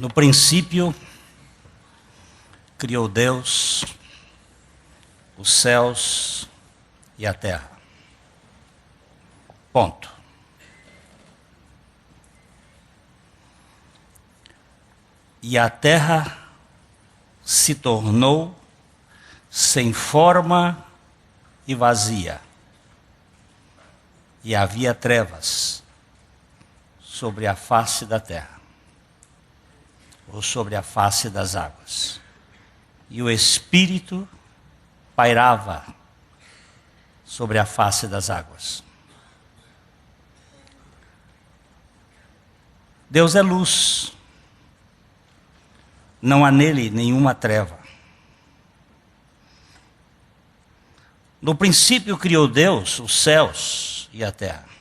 No princípio, criou Deus os céus e a terra. Ponto. E a terra se tornou sem forma e vazia. E havia trevas sobre a face da terra, ou sobre a face das águas. E o Espírito pairava sobre a face das águas. Deus é luz. Não há nele nenhuma treva. No princípio criou Deus os céus e a terra.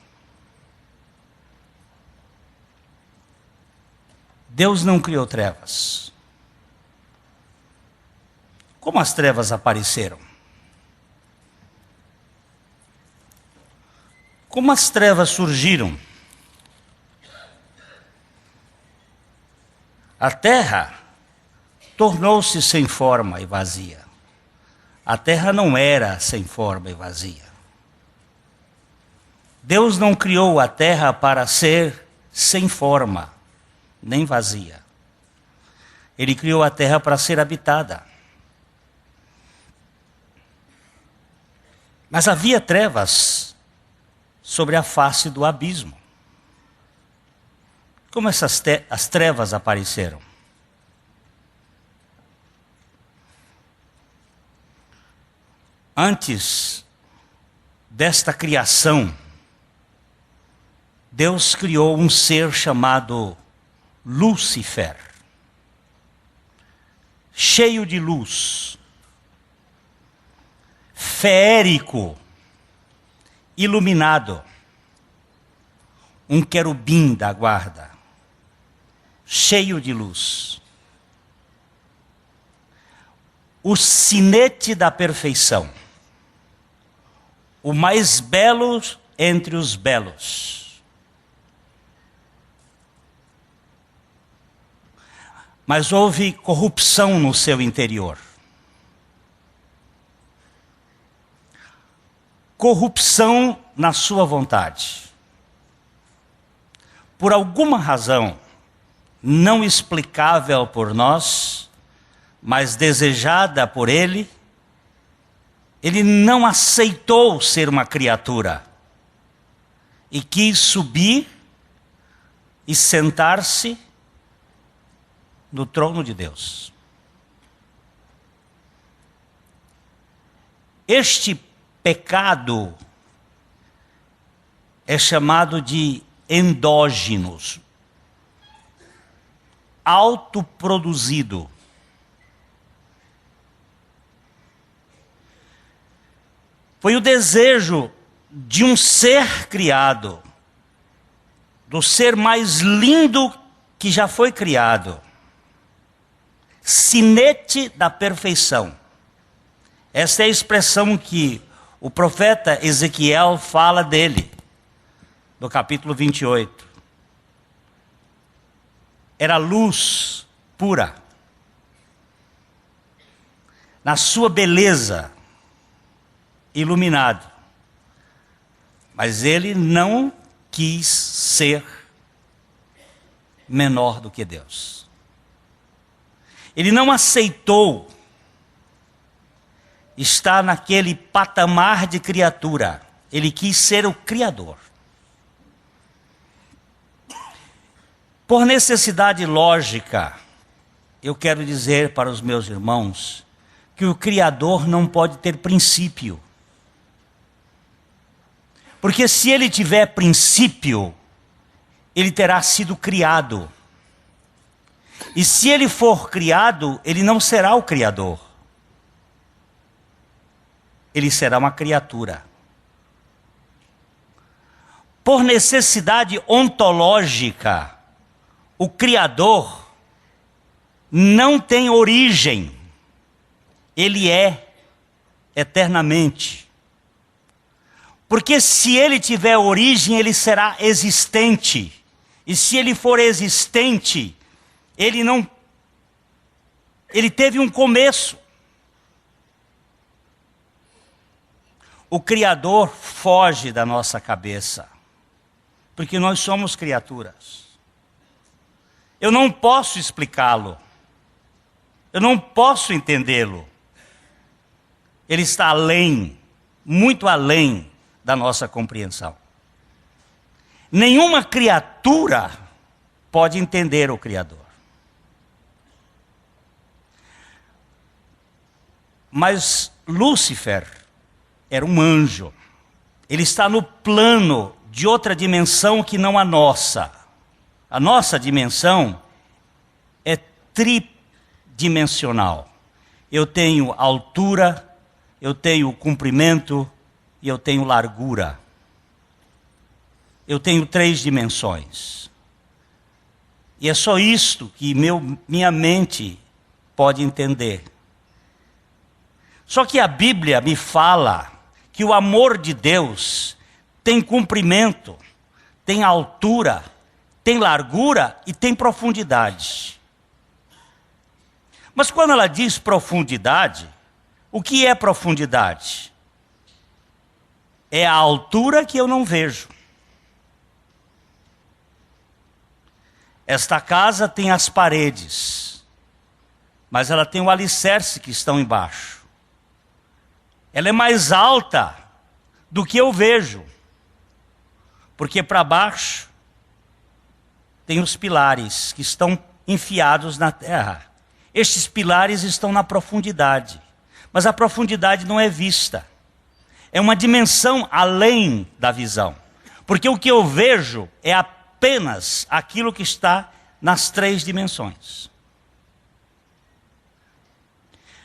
Deus não criou trevas. Como as trevas apareceram? Como as trevas surgiram? A terra tornou-se sem forma e vazia. A terra não era sem forma e vazia. Deus não criou a terra para ser sem forma, nem vazia. Ele criou a terra para ser habitada. Mas havia trevas sobre a face do abismo. Como as trevas apareceram? Antes desta criação, Deus criou um ser chamado Lúcifer, cheio de luz, feérico, iluminado, um querubim da guarda, cheio de luz. O sinete da perfeição, o mais belo entre os belos. Mas houve corrupção no seu interior. Corrupção na sua vontade. Por alguma razão não explicável por nós, mas desejada por ele, ele não aceitou ser uma criatura e quis subir e sentar-se no trono de Deus. Este pecado é chamado de endógenos, autoproduzido. Foi o desejo de um ser criado, do ser mais lindo que já foi criado, sinete da perfeição. Essa é a expressão que o profeta Ezequiel fala dele, no capítulo 28. Era luz pura, na sua beleza, iluminado. Mas ele não quis ser menor do que Deus. Ele não aceitou estar naquele patamar de criatura. Ele quis ser o Criador. Por necessidade lógica, eu quero dizer para os meus irmãos que o Criador não pode ter princípio. Porque se ele tiver princípio, ele terá sido criado. E se ele for criado, ele não será o Criador. Ele será uma criatura. Por necessidade ontológica, o Criador não tem origem. Ele é eternamente. Porque se ele tiver origem, ele será existente. E se ele for existente, Ele teve um começo. O Criador foge da nossa cabeça, porque nós somos criaturas. Eu não posso explicá-lo. Eu não posso entendê-lo. Ele está além, muito além da nossa compreensão. Nenhuma criatura pode entender o Criador. Mas Lúcifer era um anjo. Ele está no plano de outra dimensão que não a nossa. A nossa dimensão é tridimensional. Eu tenho altura, eu tenho comprimento e eu tenho largura. Eu tenho 3 dimensões. E é só isto que minha mente pode entender. Só que a Bíblia me fala que o amor de Deus tem comprimento, tem altura, tem largura e tem profundidade. Mas quando ela diz profundidade, o que é profundidade? É a altura que eu não vejo. Esta casa tem as paredes, mas ela tem o alicerce que estão embaixo. Ela é mais alta do que eu vejo, porque para baixo tem os pilares que estão enfiados na terra. Estes pilares estão na profundidade, mas a profundidade não é vista. É uma dimensão além da visão, porque o que eu vejo é apenas aquilo que está nas 3 dimensões.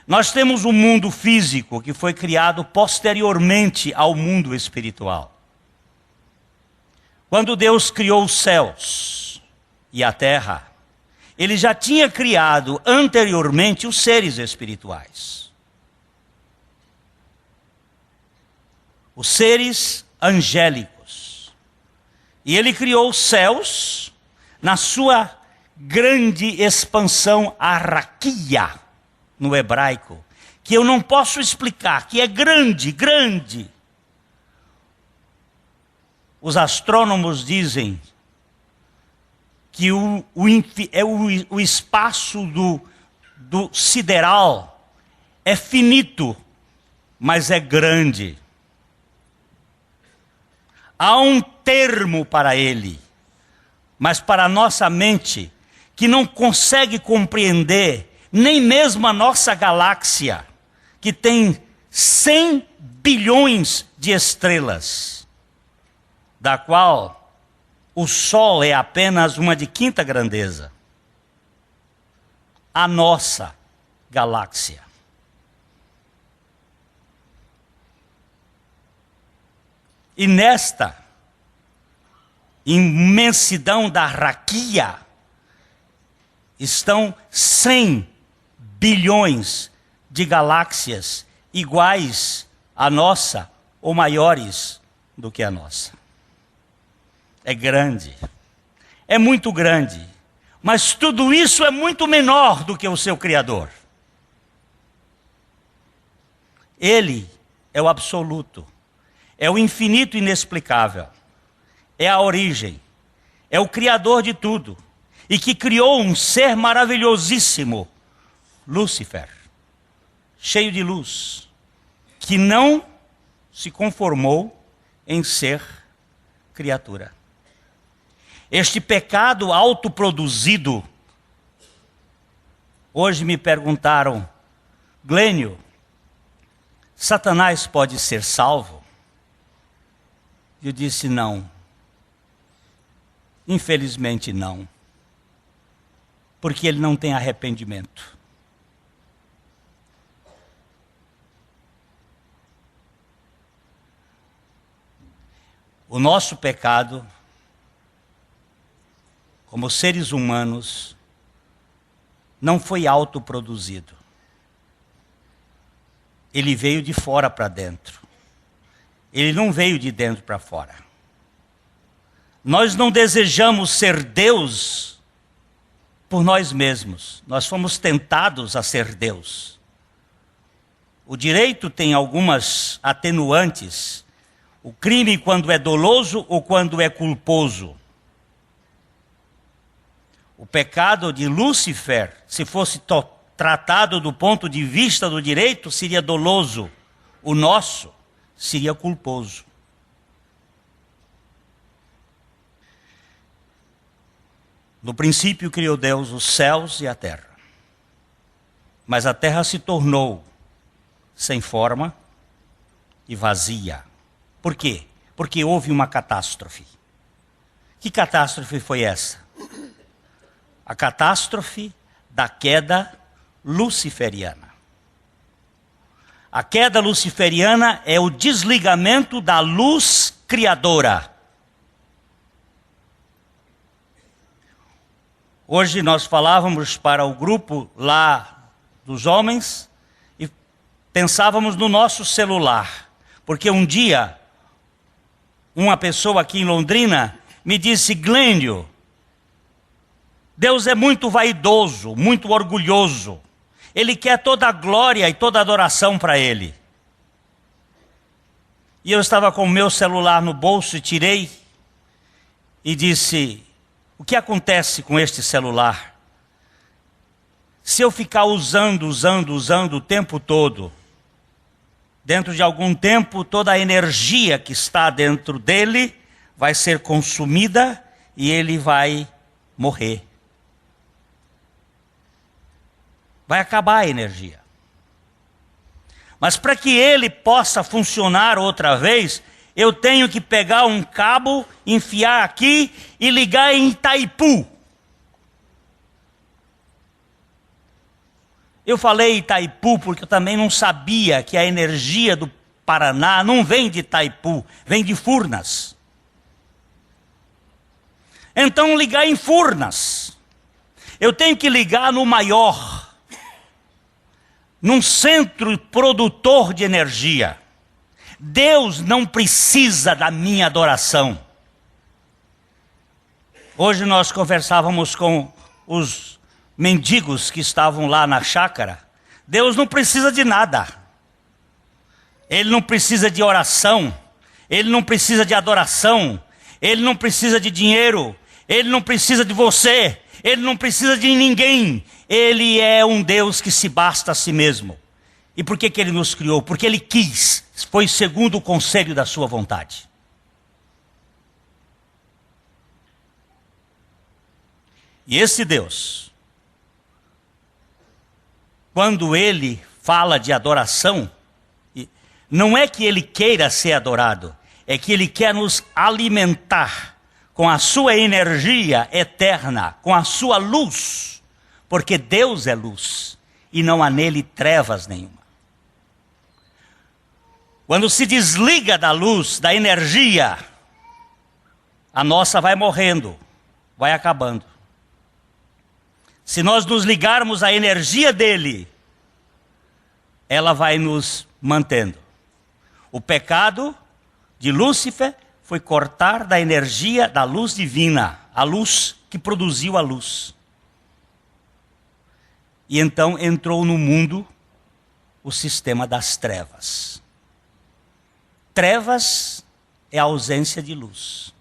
Nós temos um mundo físico que foi criado posteriormente ao mundo espiritual. Quando Deus criou os céus e a terra, Ele já tinha criado anteriormente os seres espirituais. Os seres angélicos. E Ele criou os céus na sua grande expansão arraquia, no hebraico, que eu não posso explicar, que é grande, grande. Os astrônomos dizem que o espaço do sideral é finito, mas é grande. Há um termo para ele, mas para a nossa mente, que não consegue compreender nem mesmo a nossa galáxia, que tem 100 bilhões de estrelas, da qual o Sol é apenas uma de 5ª grandeza. A nossa galáxia. E nesta imensidão da raquia estão 100 bilhões de galáxias iguais à nossa ou maiores do que a nossa. É grande, é muito grande, mas tudo isso é muito menor do que o seu Criador. Ele é o absoluto, é o infinito inexplicável, é a origem, é o Criador de tudo, e que criou um ser maravilhosíssimo, Lúcifer, cheio de luz, que não se conformou em ser criatura. Este pecado autoproduzido, hoje me perguntaram, Glênio, Satanás pode ser salvo? Eu disse não. Infelizmente não. Porque ele não tem arrependimento. O nosso pecado, como seres humanos, não foi autoproduzido. Ele veio de fora para dentro. Ele não veio de dentro para fora. Nós não desejamos ser Deus por nós mesmos. Nós fomos tentados a ser Deus. O direito tem algumas atenuantes. O crime quando é doloso ou quando é culposo. O pecado de Lúcifer, se fosse tratado do ponto de vista do direito, seria doloso. O nosso seria culposo. No princípio criou Deus os céus e a terra. Mas a terra se tornou sem forma e vazia. Por quê? Porque houve uma catástrofe. Que catástrofe foi essa? A catástrofe da queda luciferiana. A queda luciferiana é o desligamento da luz criadora. Hoje nós falávamos para o grupo lá dos homens e pensávamos no nosso celular. Porque um dia, uma pessoa aqui em Londrina me disse: Glênio, Deus é muito vaidoso, muito orgulhoso. Ele quer toda a glória e toda a adoração para Ele. E eu estava com o meu celular no bolso e tirei e disse: o que acontece com este celular? Se eu ficar usando o tempo todo, dentro de algum tempo, toda a energia que está dentro dele vai ser consumida e ele vai morrer. Vai acabar a energia. Mas para que ele possa funcionar outra vez, eu tenho que pegar um cabo, enfiar aqui e ligar em Itaipu. Eu falei Itaipu porque eu também não sabia que a energia do Paraná não vem de Itaipu, vem de Furnas. Então ligar em Furnas. Eu tenho que ligar no maior, num centro produtor de energia. Deus não precisa da minha adoração. Hoje nós conversávamos com os mendigos que estavam lá na chácara. Deus não precisa de nada. Ele não precisa de oração. Ele não precisa de adoração. Ele não precisa de dinheiro. Ele não precisa de você. Ele não precisa de ninguém. Ele é um Deus que se basta a si mesmo. E por que Ele nos criou? Porque Ele quis. Foi segundo o conselho da sua vontade. E esse Deus, quando Ele fala de adoração, não é que Ele queira ser adorado, é que Ele quer nos alimentar com a sua energia eterna, com a sua luz, porque Deus é luz e não há nele trevas nenhuma. Quando se desliga da luz, da energia, a nossa vai morrendo, vai acabando. Se nós nos ligarmos à energia dele, ela vai nos mantendo. O pecado de Lúcifer foi cortar da energia da luz divina, a luz que produziu a luz. E então entrou no mundo o sistema das trevas. Trevas é a ausência de luz.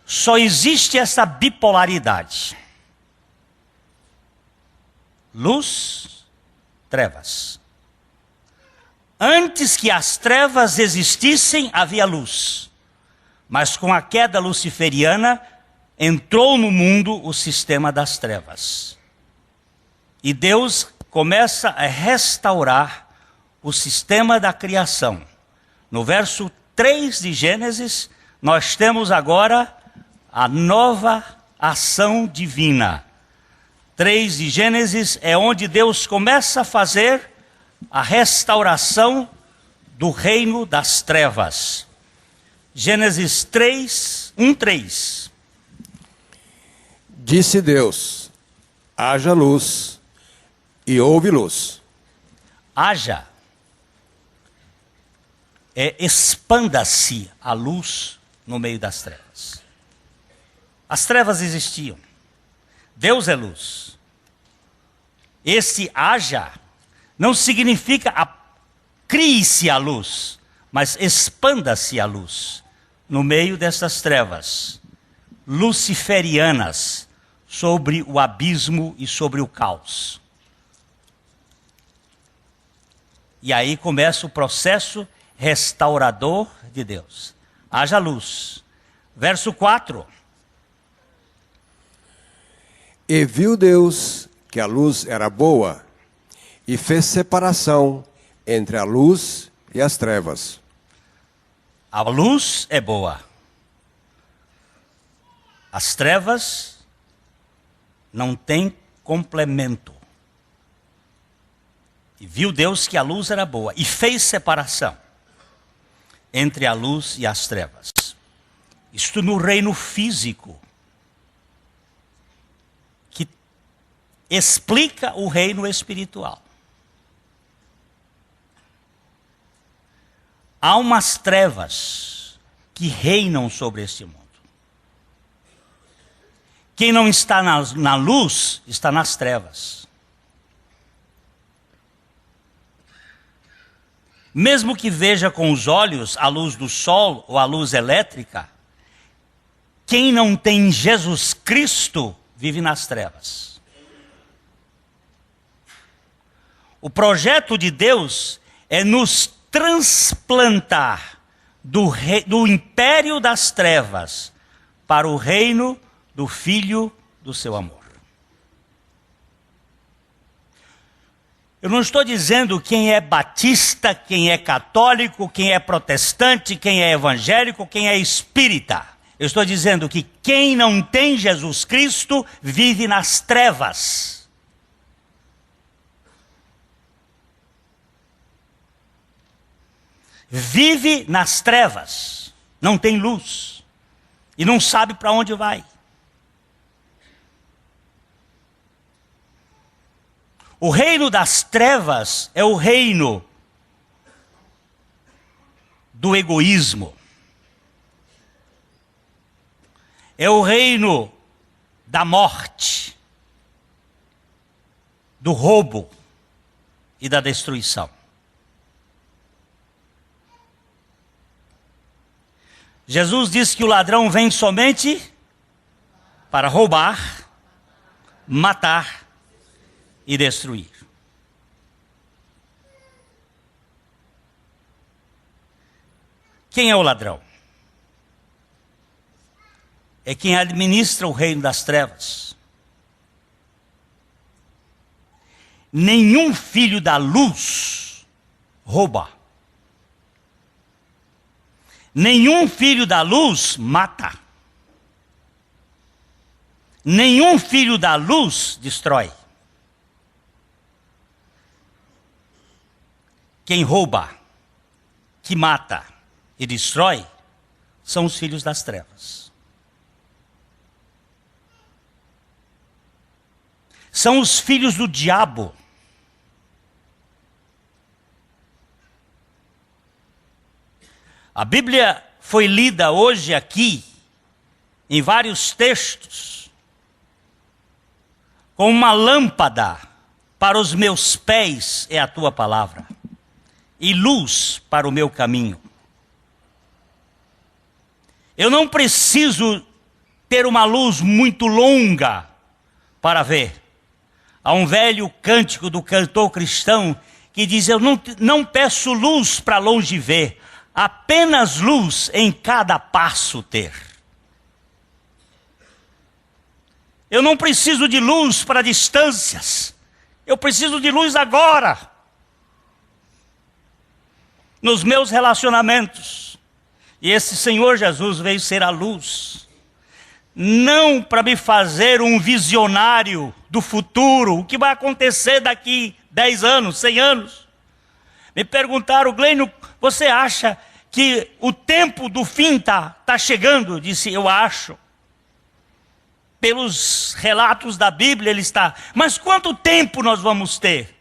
Só existe essa bipolaridade. Luz, trevas. Antes que as trevas existissem, havia luz. Mas com a queda luciferiana, entrou no mundo o sistema das trevas. E Deus começa a restaurar o sistema da criação. No verso 3 de Gênesis, nós temos agora a nova ação divina. 3 de Gênesis é onde Deus começa a fazer a restauração do reino das trevas. Gênesis 3, 1:3. Disse Deus: haja luz, e houve luz. Haja. Expanda-se a luz no meio das trevas. As trevas existiam. Deus é luz. Esse haja não significa crie-se a luz, mas expanda-se a luz no meio dessas trevas luciferianas sobre o abismo e sobre o caos. E aí começa o processo restaurador de Deus. Haja luz. Verso 4. E viu Deus que a luz era boa, e fez separação entre a luz e as trevas. A luz é boa. As trevas não têm complemento. E viu Deus que a luz era boa, e fez separação entre a luz e as trevas. Isto no reino físico, que explica o reino espiritual. Há umas trevas que reinam sobre este mundo. Quem não está na luz, está nas trevas. Mesmo que veja com os olhos a luz do sol ou a luz elétrica, quem não tem Jesus Cristo vive nas trevas. O projeto de Deus é nos transplantar do império das trevas para o reino do Filho do seu amor. Eu não estou dizendo quem é batista, quem é católico, quem é protestante, quem é evangélico, quem é espírita. Eu estou dizendo que quem não tem Jesus Cristo vive nas trevas. Vive nas trevas, não tem luz e não sabe para onde vai. O reino das trevas é o reino do egoísmo. É o reino da morte, do roubo e da destruição. Jesus disse que o ladrão vem somente para roubar, matar e destruir. Quem é o ladrão? É quem administra o reino das trevas. Nenhum filho da luz rouba. Nenhum filho da luz mata. Nenhum filho da luz destrói. Quem rouba, que mata e destrói, são os filhos das trevas. São os filhos do diabo. A Bíblia foi lida hoje aqui, em vários textos, com uma lâmpada para os meus pés é a tua palavra, e luz para o meu caminho. Eu não preciso ter uma luz muito longa para ver. Há um velho cântico do cantor cristão que diz: eu não peço luz para longe ver, apenas luz em cada passo ter. Eu não preciso de luz para distâncias, eu preciso de luz agora. Nos meus relacionamentos. E esse Senhor Jesus veio ser a luz. Não para me fazer um visionário do futuro, o que vai acontecer daqui 10 anos, 100 anos. Me perguntaram: Glênio, você acha que o tempo do fim tá chegando? Eu disse: eu acho. Pelos relatos da Bíblia ele está. Mas quanto tempo nós vamos ter?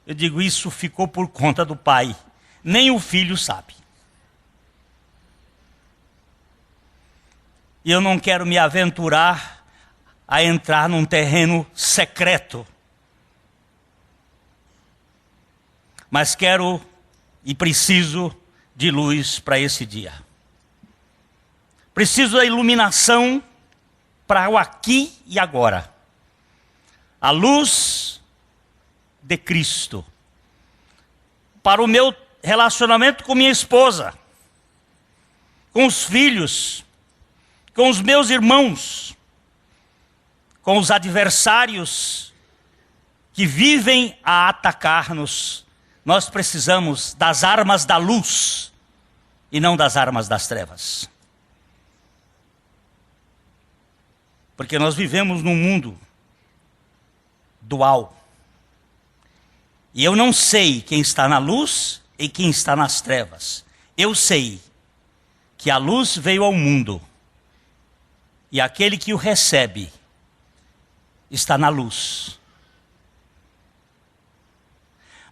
Eu digo: isso ficou por conta do Pai. Nem o Filho sabe. E eu não quero me aventurar a entrar num terreno secreto. Mas quero e preciso de luz para esse dia. Preciso da iluminação para o aqui e agora. A luz de Cristo. Para o meu relacionamento com minha esposa, com os filhos, com os meus irmãos, com os adversários que vivem a atacar-nos. Nós precisamos das armas da luz e não das armas das trevas. Porque nós vivemos num mundo dual. E eu não sei quem está na luz e quem está nas trevas. Eu sei que a luz veio ao mundo e aquele que o recebe está na luz.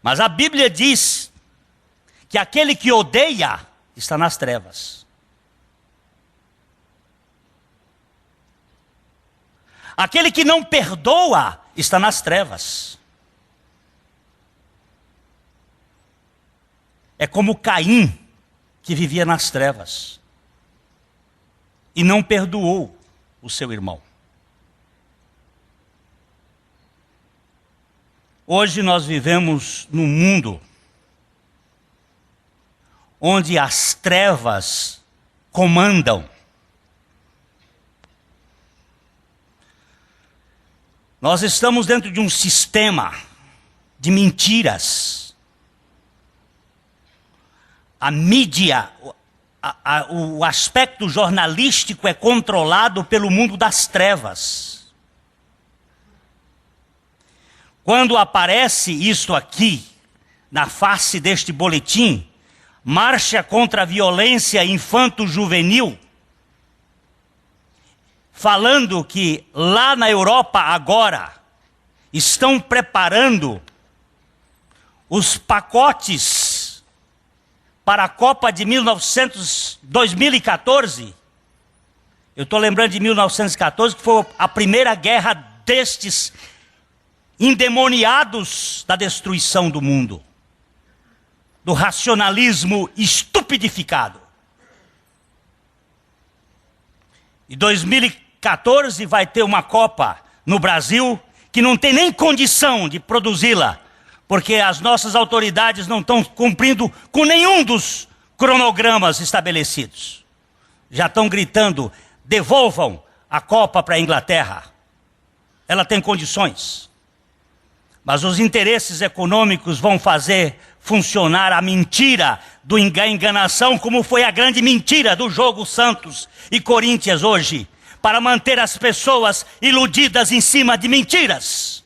Mas a Bíblia diz que aquele que odeia está nas trevas. Aquele que não perdoa está nas trevas. É como Caim, que vivia nas trevas e não perdoou o seu irmão. Hoje nós vivemos num mundo onde as trevas comandam. Nós estamos dentro de um sistema de mentiras. A mídia, o aspecto jornalístico é controlado pelo mundo das trevas. Quando aparece isto aqui, na face deste boletim, marcha contra a violência infanto-juvenil, falando que lá na Europa agora estão preparando os pacotes para a Copa de 2014, eu estou lembrando de 1914, que foi a primeira guerra destes endemoniados da destruição do mundo, do racionalismo estupidificado. E 2014 vai ter uma Copa no Brasil que não tem nem condição de produzi-la, porque as nossas autoridades não estão cumprindo com nenhum dos cronogramas estabelecidos. Já estão gritando, devolvam a Copa para a Inglaterra. Ela tem condições. Mas os interesses econômicos vão fazer funcionar a mentira da enganação, como foi a grande mentira do jogo Santos e Corinthians hoje, para manter as pessoas iludidas em cima de mentiras.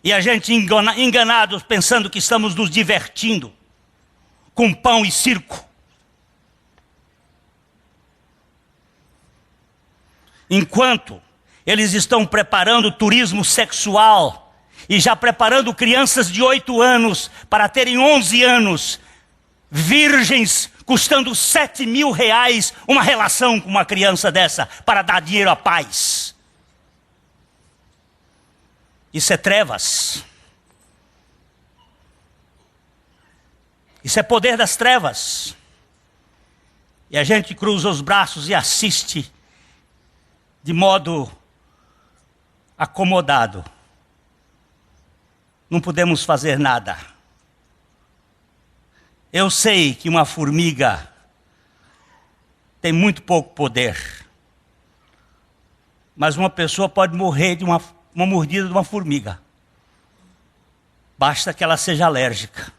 E a gente enganados pensando que estamos nos divertindo com pão e circo. Enquanto eles estão preparando turismo sexual e já preparando crianças de 8 anos para terem 11 anos, virgens, custando R$7.000 uma relação com uma criança dessa para dar dinheiro a pais. Isso é trevas. Isso é poder das trevas. E a gente cruza os braços e assiste de modo acomodado. Não podemos fazer nada. Eu sei que uma formiga tem muito pouco poder. Mas uma pessoa pode morrer de uma mordida de uma formiga. Basta que ela seja alérgica.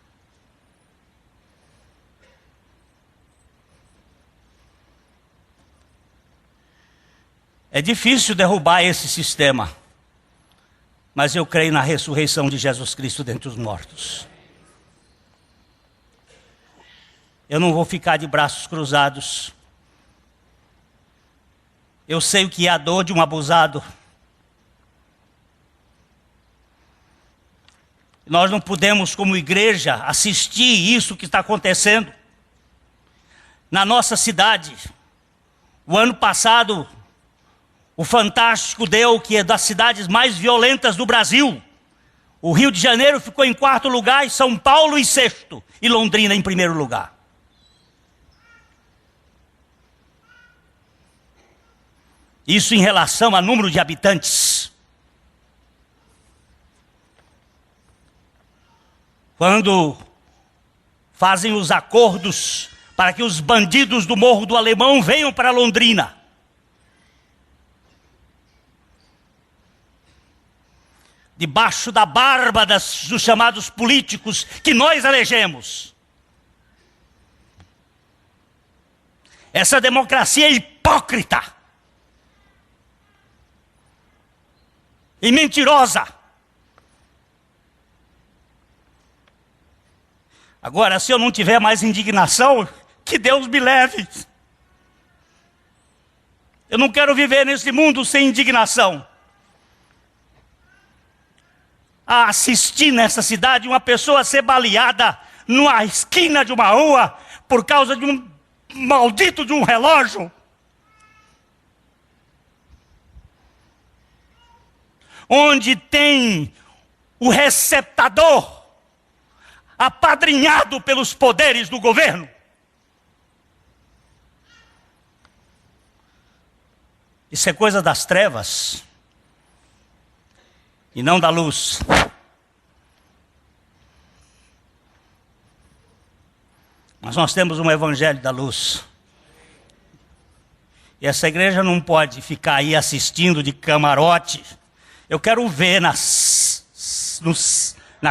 É difícil derrubar esse sistema, mas eu creio na ressurreição de Jesus Cristo dentre os mortos. Eu não vou ficar de braços cruzados. Eu sei o que é a dor de um abusado. Nós não podemos, como igreja, assistir isso que está acontecendo. na nossa cidade. O ano passado, o Fantástico deu que é das cidades mais violentas do Brasil. O Rio de Janeiro ficou em 4º lugar, e São Paulo em 6º, e Londrina em 1º lugar. Isso em relação ao número de habitantes. Quando fazem os acordos para que os bandidos do Morro do Alemão venham para Londrina. Debaixo da barba dos chamados políticos que nós elegemos. Essa democracia é hipócrita e mentirosa. Agora, se eu não tiver mais indignação, que Deus me leve. Eu não quero viver nesse mundo sem indignação. A assistir nessa cidade uma pessoa ser baleada numa esquina de uma rua por causa de um maldito de um relógio. Onde tem o receptador apadrinhado pelos poderes do governo. Isso é coisa das trevas e não da luz. Mas nós temos um evangelho da luz. E essa igreja não pode ficar aí assistindo de camarote. Eu quero ver na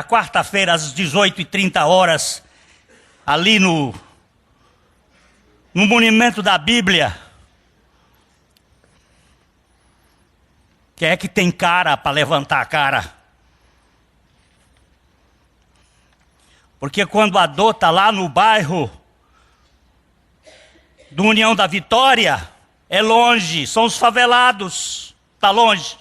quarta-feira, às 18h30, ali no monumento da Bíblia. Quem é que tem cara para levantar a cara? Porque quando a Dô está lá no bairro do União da Vitória, é longe, são os favelados, está longe.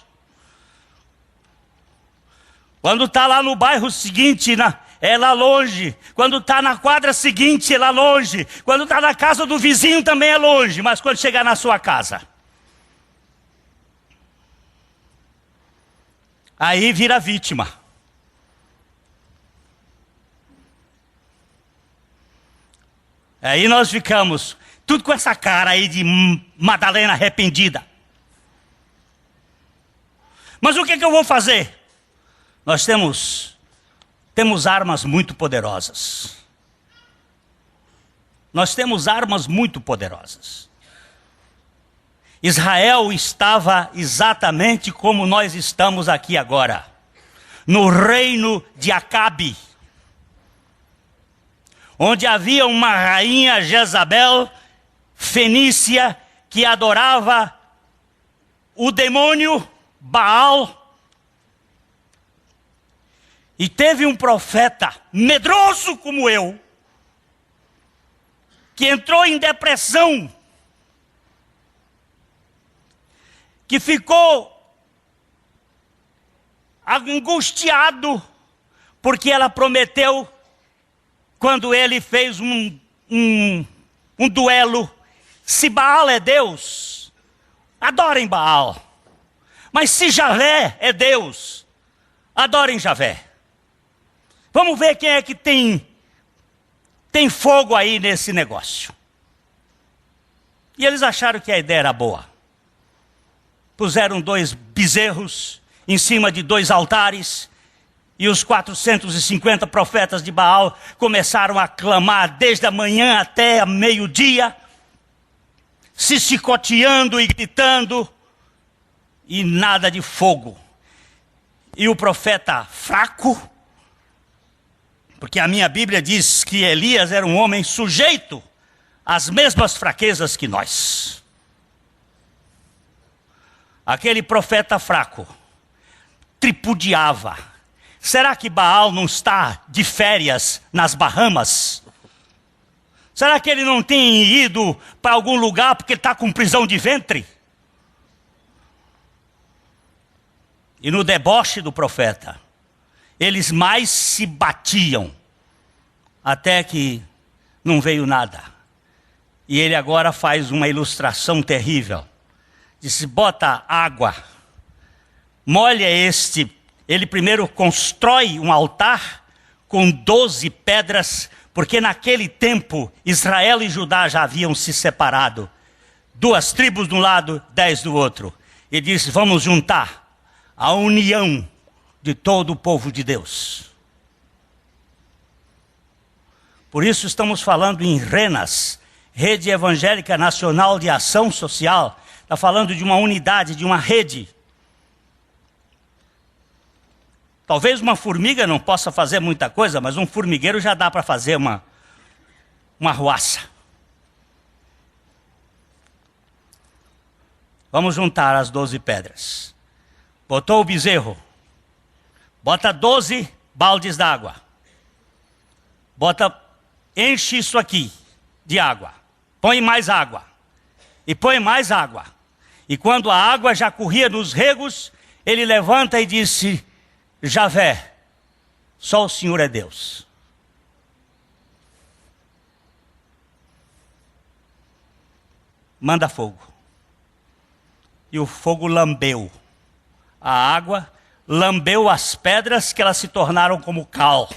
Quando está lá no bairro seguinte, é lá longe. Quando está na quadra seguinte, é lá longe. Quando está na casa do vizinho, também é longe. Mas quando chegar na sua casa, aí vira vítima. Aí nós ficamos, tudo com essa cara aí de Madalena arrependida. Mas o que eu vou fazer? Nós temos armas muito poderosas. Nós temos armas muito poderosas. Israel estava exatamente como nós estamos aqui agora, no reino de Acabe, onde havia uma rainha Jezabel, fenícia, que adorava o demônio Baal. E teve um profeta medroso como eu, que entrou em depressão, que ficou angustiado, porque ela prometeu, quando ele fez um duelo, se Baal é Deus, adorem Baal. Mas se Javé é Deus, adorem Javé. Vamos ver quem é que tem fogo aí nesse negócio. E eles acharam que a ideia era boa. Puseram 2 bezerros em cima de 2 altares, e os 450 profetas de Baal começaram a clamar desde a manhã até meio-dia, se chicoteando e gritando, e nada de fogo. E o profeta fraco, porque a minha Bíblia diz que Elias era um homem sujeito às mesmas fraquezas que nós. Aquele profeta fraco tripudiava. Será que Baal não está de férias nas Bahamas? Será que ele não tem ido para algum lugar porque ele está com prisão de ventre? E no deboche do profeta, eles mais se batiam, até que não veio nada. E ele agora faz uma ilustração terrível. Diz: bota água, molha este. Ele primeiro constrói um altar com 12 pedras, porque naquele tempo Israel e Judá já haviam se separado. 2 tribos de um lado, 10 do outro. E disse: vamos juntar a união de todo o povo de Deus. Por isso estamos falando em RENAS, Rede Evangélica Nacional de Ação Social. Está falando de uma unidade, de uma rede. Talvez uma formiga não possa fazer muita coisa, mas um formigueiro já dá para fazer uma arruaça. Vamos juntar as 12 pedras. Botou o bezerro. Bota 12 baldes d'água. Enche isso aqui de água. Põe mais água. E põe mais água. E quando a água já corria nos regos, ele levanta e disse: Javé, só o Senhor é Deus. Manda fogo. E o fogo lambeu a água, lambeu as pedras, que elas se tornaram como cal.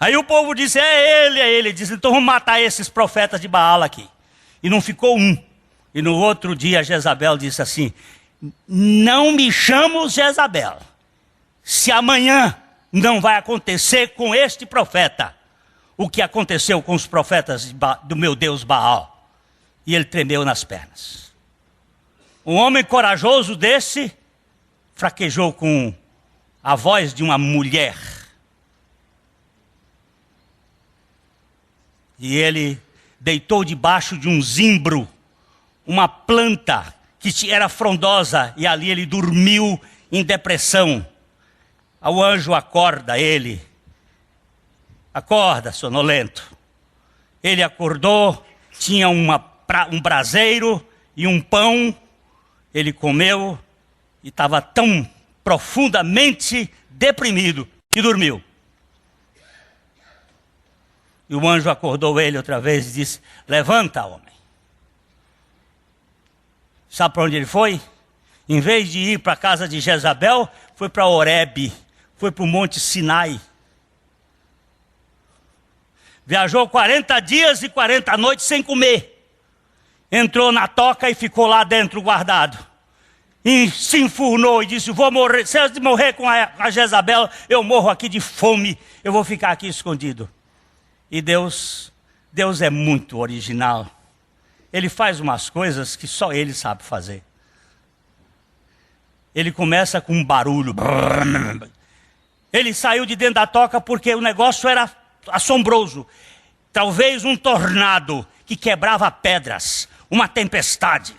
Aí o povo disse: é ele. Ele disse: então vamos matar esses profetas de Baal aqui. E não ficou um. E no outro dia Jezabel disse assim: não me chamo Jezabel, se amanhã não vai acontecer com este profeta o que aconteceu com os profetas do meu Deus Baal. E ele tremeu nas pernas. Um homem corajoso desse fraquejou com a voz de uma mulher. E ele deitou debaixo de um zimbro, uma planta que era frondosa, e ali ele dormiu em depressão. O anjo acorda ele. Acorda, sonolento. Ele acordou, tinha um braseiro e um pão. Ele comeu e estava tão profundamente deprimido que dormiu. E o anjo acordou ele outra vez e disse: levanta, homem. Sabe para onde ele foi? Em vez de ir para a casa de Jezabel, foi para Horebe, foi para o Monte Sinai. Viajou 40 dias e 40 noites sem comer. Entrou na toca e ficou lá dentro guardado. E se enfurnou e disse: vou morrer. Se eu morrer com a Jezabel, eu morro aqui de fome. Eu vou ficar aqui escondido. E Deus é muito original. Ele faz umas coisas que só ele sabe fazer. Ele começa com um barulho. Ele saiu de dentro da toca porque o negócio era assombroso. Talvez um tornado que quebrava pedras, uma tempestade.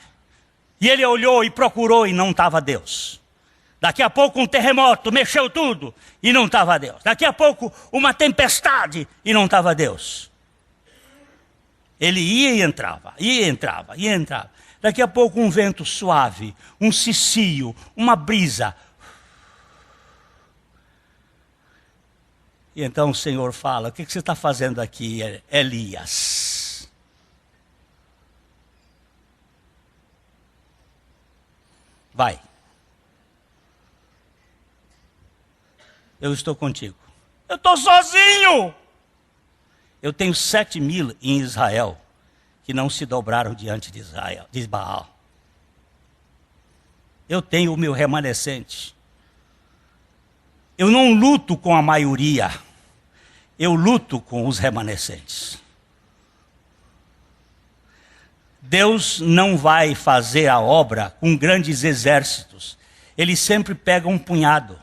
E ele olhou e procurou e não estava Deus. Daqui a pouco um terremoto mexeu tudo e não estava Deus. Daqui a pouco uma tempestade e não estava Deus. Ele ia e entrava, ia e entrava, ia e entrava. Daqui a pouco um vento suave, um cicio, uma brisa. E então o Senhor fala: o que você está fazendo aqui, Elias? Vai. Eu estou contigo. Eu estou sozinho. Eu tenho 7.000 em Israel que não se dobraram diante de Israel, de Baal. Eu tenho o meu remanescente. Eu não luto com a maioria. Eu luto com os remanescentes. Deus não vai fazer a obra com grandes exércitos. Ele sempre pega um punhado.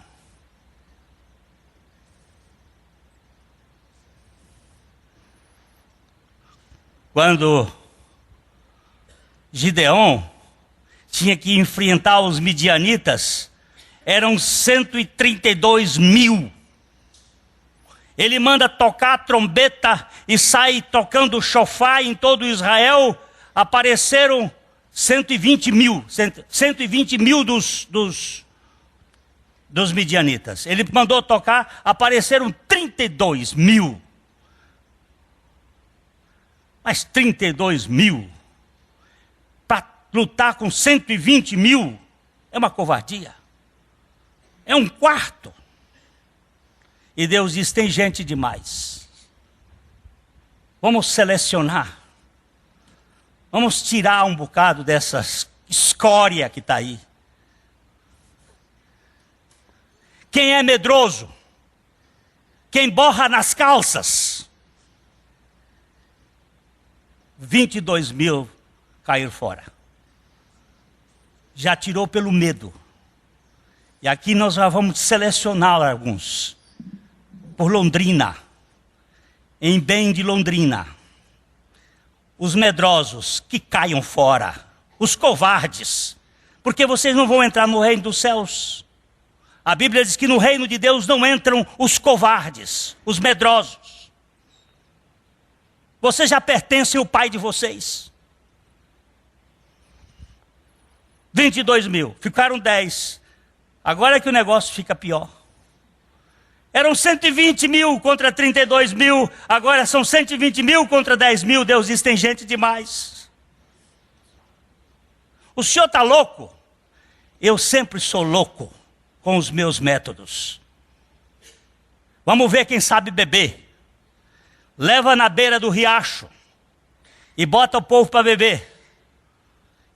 Quando Gideon tinha que enfrentar os midianitas, eram 132 mil. Ele manda tocar a trombeta e sai tocando chofar em todo Israel. Apareceram 120 mil. 120 mil dos midianitas. Ele mandou tocar, apareceram 32 mil. Mas 32 mil para lutar com 120 mil é uma covardia. É um quarto. E Deus diz, tem gente demais. Vamos selecionar. Vamos tirar um bocado dessa escória que está aí. Quem é medroso? Quem borra nas calças? 22 mil caíram fora. Já tirou pelo medo. E aqui nós já vamos selecionar alguns. Por Londrina. Em bem de Londrina. Os medrosos que caiam fora. Os covardes. Porque vocês não vão entrar no reino dos céus. A Bíblia diz que no reino de Deus não entram os covardes, os medrosos. Vocês já pertencem ao Pai de vocês. 22 mil, ficaram 10. Agora é que o negócio fica pior. Eram 120 mil contra 32 mil, agora são 120 mil contra 10 mil. Deus diz, tem gente demais. O senhor está louco? Eu sempre sou louco com os meus métodos. Vamos ver quem sabe beber. Leva na beira do riacho e bota o povo para beber.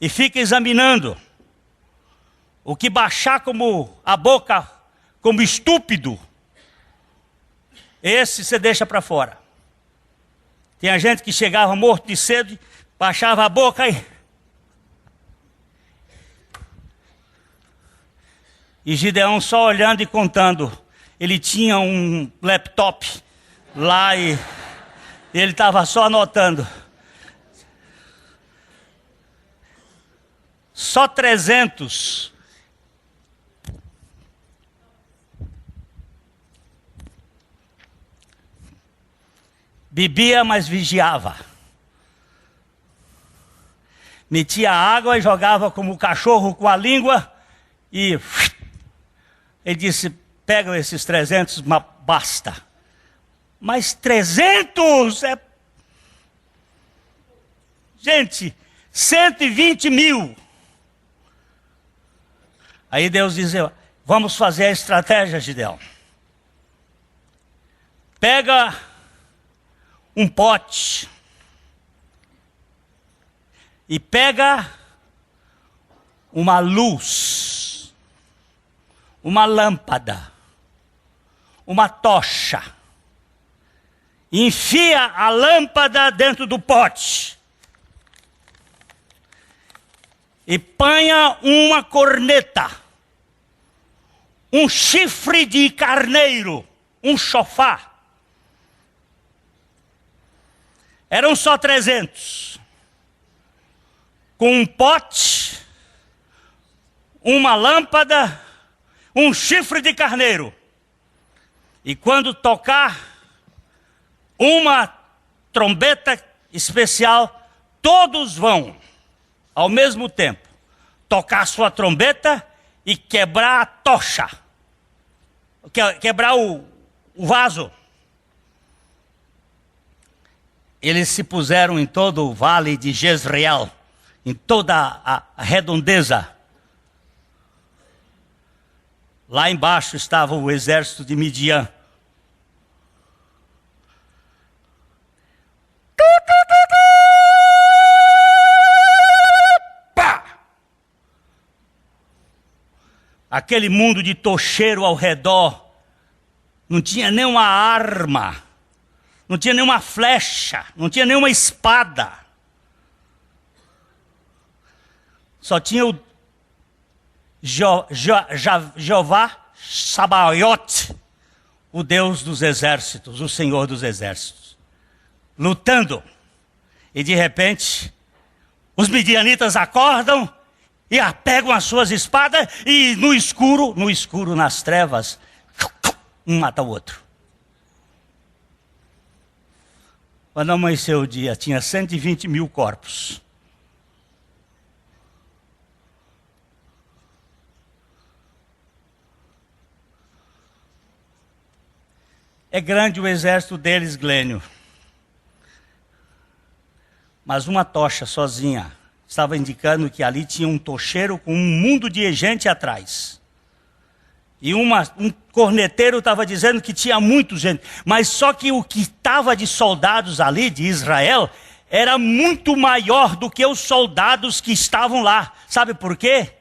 E fica examinando. O que baixar como a boca, como estúpido, esse você deixa para fora. Tinha gente que chegava morto de sede, baixava a boca e Gideão só olhando e contando. Ele tinha um laptop lá e ele estava só anotando. Só 300. Bebia, mas vigiava. Metia água e jogava como o cachorro com a língua e... Ele disse, pega esses 300, mas basta. Mas 300 é... Gente, 120 mil. Aí Deus diz, vamos fazer a estratégia, Gideão. Pega um pote. E pega uma luz. Uma lâmpada, uma tocha, enfia a lâmpada dentro do pote e panha uma corneta, um chifre de carneiro, um chofá. Eram só 300, com um pote, uma lâmpada, um chifre de carneiro. E quando tocar uma trombeta especial, todos vão, ao mesmo tempo, tocar sua trombeta e quebrar a tocha. Quebrar o vaso. Eles se puseram em todo o vale de Jezreel, em toda a redondeza. Lá embaixo estava o exército de Midian. Pá! Aquele mundo de tocheiro ao redor. Não tinha nenhuma arma. Não tinha nenhuma flecha. Não tinha nenhuma espada. Só tinha o Jeová Sabaoth, o Deus dos exércitos, o Senhor dos exércitos, lutando. E de repente, os midianitas acordam e pegam as suas espadas e no escuro, nas trevas, um mata o outro. Quando amanheceu o dia, tinha 120 mil corpos. É grande o exército deles, Glênio. mas uma tocha sozinha estava indicando que ali tinha um tocheiro com um mundo de gente atrás. E um corneteiro estava dizendo que tinha muita gente, mas só que o que estava de soldados ali, de Israel, era muito maior do que os soldados que estavam lá. Sabe por quê?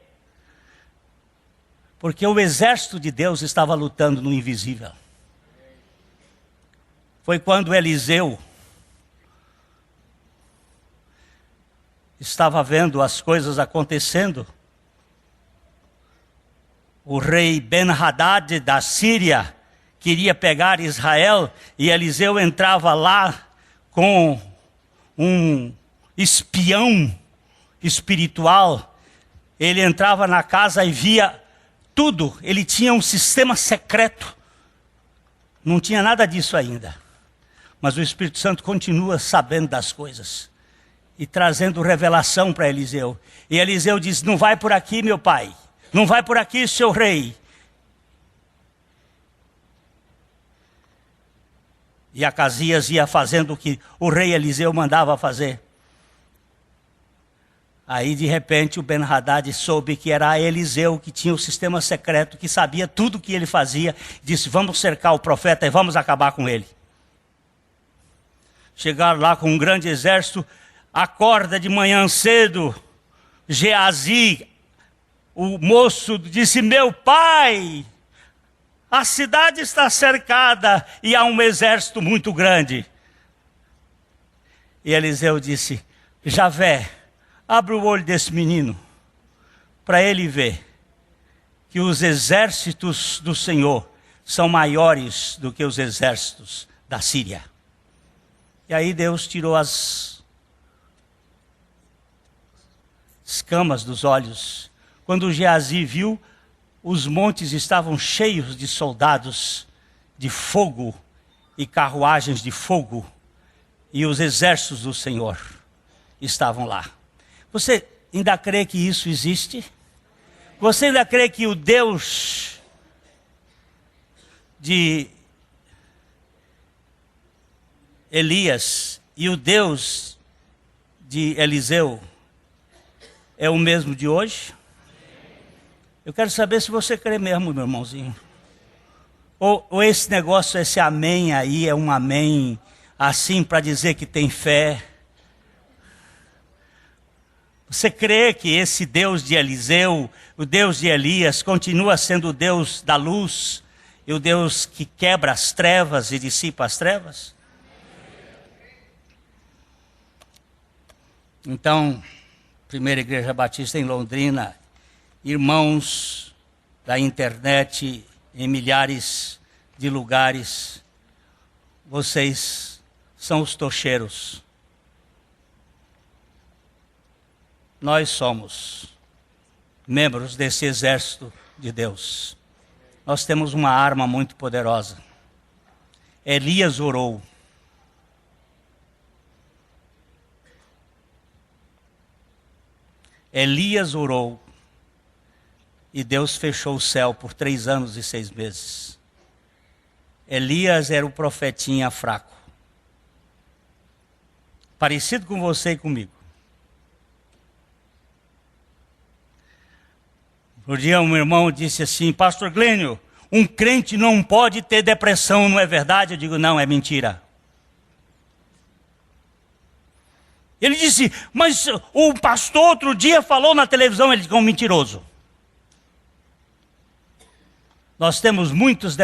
Porque o exército de Deus estava lutando no invisível. Foi quando Eliseu estava vendo as coisas acontecendo. O rei Ben-Hadad da Síria queria pegar Israel e Eliseu entrava lá com um espião espiritual. Ele entrava na casa e via tudo. Ele tinha um sistema secreto. Não tinha nada disso ainda. Mas o Espírito Santo continua sabendo das coisas e trazendo revelação para Eliseu. E Eliseu diz: não vai por aqui, meu pai. Não vai por aqui, seu rei. E Acasias ia fazendo o que o rei Eliseu mandava fazer. Aí, de repente, o Ben-Hadad soube que era Eliseu, que tinha o sistema secreto, que sabia tudo o que ele fazia. Disse: vamos cercar o profeta e vamos acabar com ele. Chegaram lá com um grande exército. Acorda de manhã cedo. Geazi, o moço, disse: meu pai, a cidade está cercada e há um exército muito grande. E Eliseu disse: Javé, abre o olho desse menino, para ele ver que os exércitos do Senhor são maiores do que os exércitos da Síria. E aí Deus tirou as escamas dos olhos. Quando Geazi viu, os montes estavam cheios de soldados de fogo e carruagens de fogo, e os exércitos do Senhor estavam lá. Você ainda crê que isso existe? Você ainda crê que o Deus de Elias e o Deus de Eliseu é o mesmo de hoje? Eu quero saber se você crê mesmo, meu irmãozinho. Ou esse negócio, esse amém aí, é um amém assim para dizer que tem fé. Você crê que esse Deus de Eliseu, o Deus de Elias, continua sendo o Deus da luz e o Deus que quebra as trevas e dissipa as trevas? Então, Primeira Igreja Batista em Londrina, irmãos da internet em milhares de lugares, vocês são os tocheiros. Nós somos membros desse exército de Deus. Nós temos uma arma muito poderosa. Elias orou. Elias orou. E Deus fechou o céu por 3 anos e 6 meses. Elias era o profetinha fraco. Parecido com você e comigo. Um dia um irmão disse assim: Pastor Glênio, um crente não pode ter depressão, não é verdade? Eu digo: não, é mentira. Ele disse: mas o pastor outro dia falou na televisão. Ele disse: um mentiroso. Nós temos muitos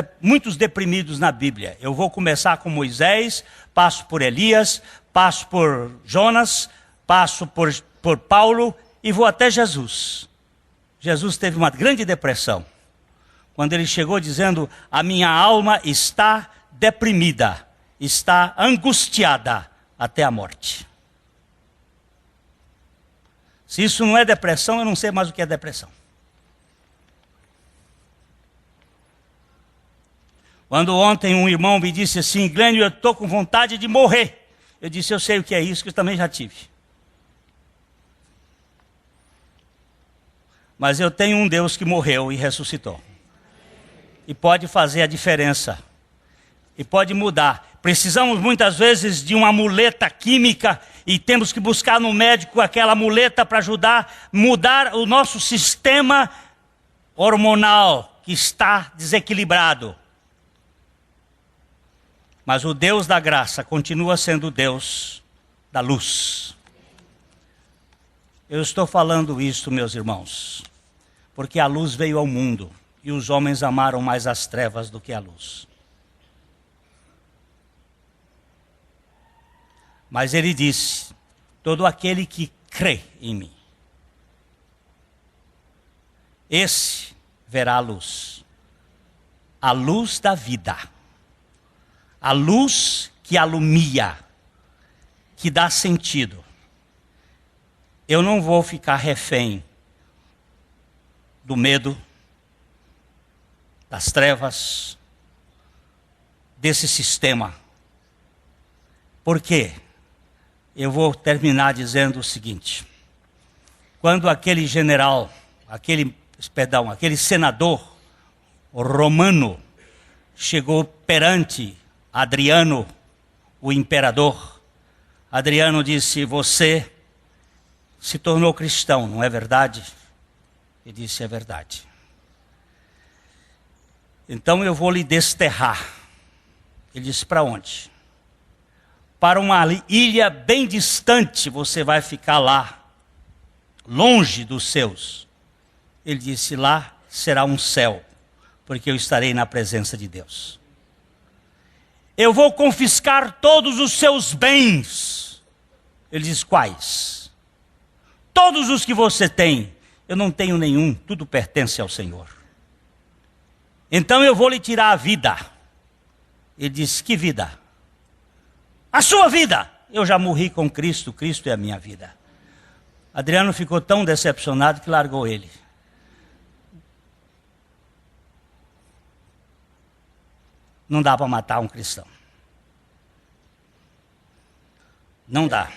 deprimidos na Bíblia. Eu vou começar com Moisés, passo por Elias, passo por Jonas, passo por Paulo e vou até Jesus. Jesus teve uma grande depressão. Quando ele chegou dizendo: a minha alma está deprimida, está angustiada até a morte. Se isso não é depressão, eu não sei mais o que é depressão. Quando ontem um irmão me disse assim: Glênio, eu estou com vontade de morrer. Eu disse: eu sei o que é isso, que eu também já tive. Mas eu tenho um Deus que morreu e ressuscitou. E pode fazer a diferença. E pode mudar. Precisamos muitas vezes de uma muleta química e temos que buscar no médico aquela muleta para ajudar a mudar o nosso sistema hormonal que está desequilibrado. Mas o Deus da graça continua sendo o Deus da luz. Eu estou falando isso, meus irmãos, porque a luz veio ao mundo e os homens amaram mais as trevas do que a luz. Mas ele disse: todo aquele que crê em mim, esse verá a luz da vida, a luz que alumia, que dá sentido. Eu não vou ficar refém do medo, das trevas, desse sistema. Por quê? Eu vou terminar dizendo o seguinte: quando aquele general, aquele senador romano chegou perante Adriano, o imperador, Adriano disse: você se tornou cristão, não é verdade? Ele disse: é verdade. Então eu vou lhe desterrar. Ele disse: para onde? Para uma ilha bem distante, você vai ficar lá, longe dos seus. Ele disse: lá será um céu, porque eu estarei na presença de Deus. Eu vou confiscar todos os seus bens. Ele diz: quais? Todos os que você tem. Eu não tenho nenhum, tudo pertence ao Senhor. Então eu vou lhe tirar a vida. Ele disse: que vida? A sua vida. Eu já morri com Cristo, Cristo é a minha vida. Adriano ficou tão decepcionado que largou ele. Não dá para matar um cristão. Não dá.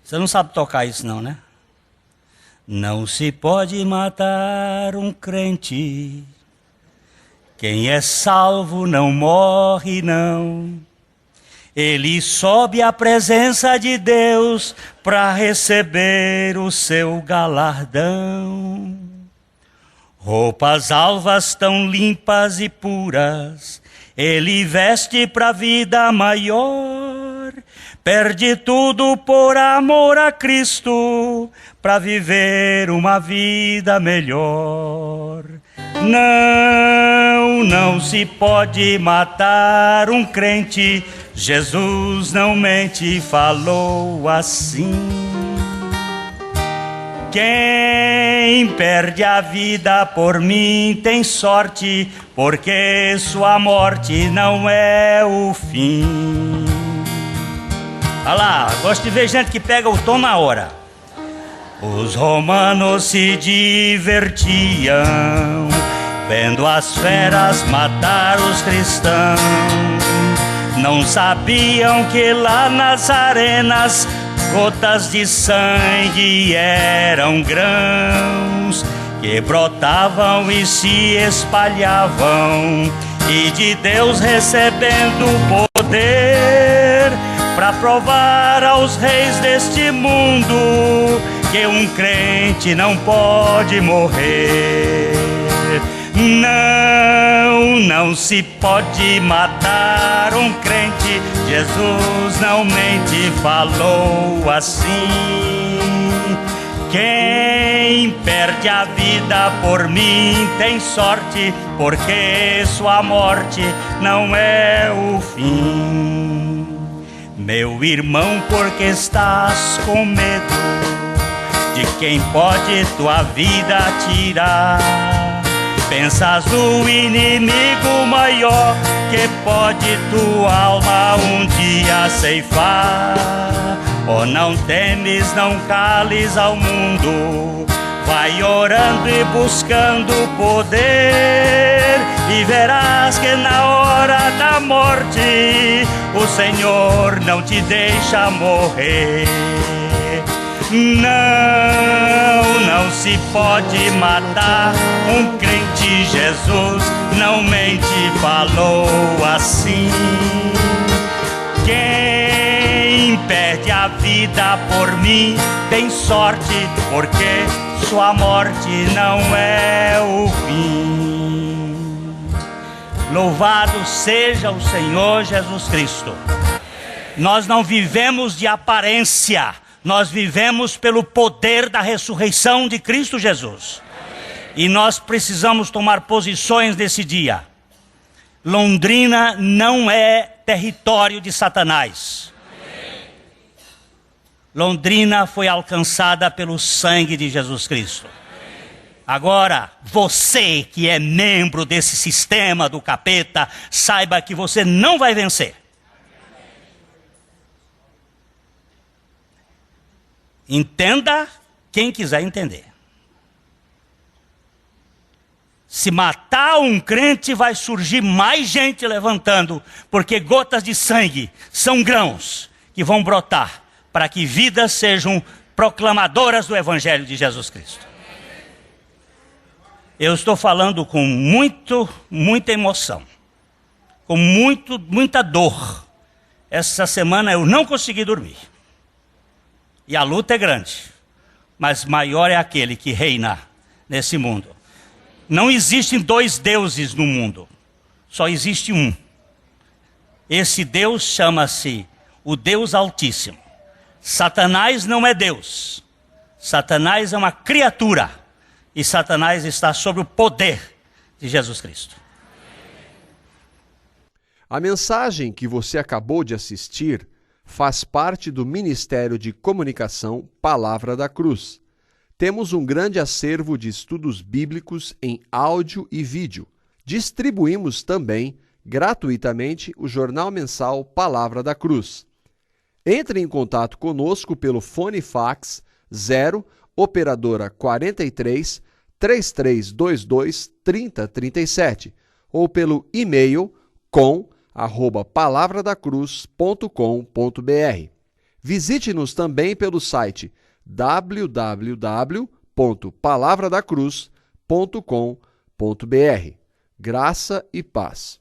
Você não sabe tocar isso não, né? Não se pode matar um crente. Quem é salvo não morre, não. Ele sobe à presença de Deus para receber o seu galardão. Roupas alvas tão limpas e puras, ele veste para a vida maior. Perde tudo por amor a Cristo, para viver uma vida melhor. Não se pode matar um crente. Jesus não mente, falou assim. Quem perde a vida por mim tem sorte, porque sua morte não é o fim. Olha lá, gosto de ver gente que pega o tom na hora. Os romanos se divertiam vendo as feras matar os cristãos. Não sabiam que lá nas arenas gotas de sangue eram grãos que brotavam e se espalhavam, e de Deus recebendo poder para provar aos reis deste mundo que um crente não pode morrer. Não se pode matar um crente. Jesus não mente, falou assim. Quem perde a vida por mim tem sorte, porque sua morte não é o fim. Meu irmão, por que estás com medo de quem pode tua vida tirar? Pensas no inimigo maior que pode tua alma um dia ceifar. Oh, não temes, não cales ao mundo, vai orando e buscando poder, e verás que na hora da morte o Senhor não te deixa morrer. Não se pode matar um crente. Jesus não mente, falou assim. Quem perde a vida por mim tem sorte, porque sua morte não é o fim. Louvado seja o Senhor Jesus Cristo. Nós não vivemos de aparência, nós vivemos pelo poder da ressurreição de Cristo Jesus. E nós precisamos tomar posições nesse dia. Londrina não é território de Satanás. Londrina foi alcançada pelo sangue de Jesus Cristo. Agora, você que é membro desse sistema do capeta, saiba que você não vai vencer. Entenda quem quiser entender. Se matar um crente, vai surgir mais gente levantando, porque gotas de sangue são grãos que vão brotar para que vidas sejam proclamadoras do Evangelho de Jesus Cristo. Eu estou falando com muita emoção, com muita dor. Essa semana eu não consegui dormir. E a luta é grande, mas maior é aquele que reina nesse mundo. Não existem dois deuses no mundo, só existe um. Esse Deus chama-se o Deus Altíssimo. Satanás não é Deus. Satanás é uma criatura. E Satanás está sob o poder de Jesus Cristo. A mensagem que você acabou de assistir faz parte do Ministério de Comunicação Palavra da Cruz. Temos um grande acervo de estudos bíblicos em áudio e vídeo. Distribuímos também, gratuitamente, o jornal mensal Palavra da Cruz. Entre em contato conosco pelo fone fax 0 operadora 43 3322 3037 ou pelo e-mail com@palavradacruz.com.br. Visite-nos também pelo site www.palavradacruz.com.br. Graça e paz.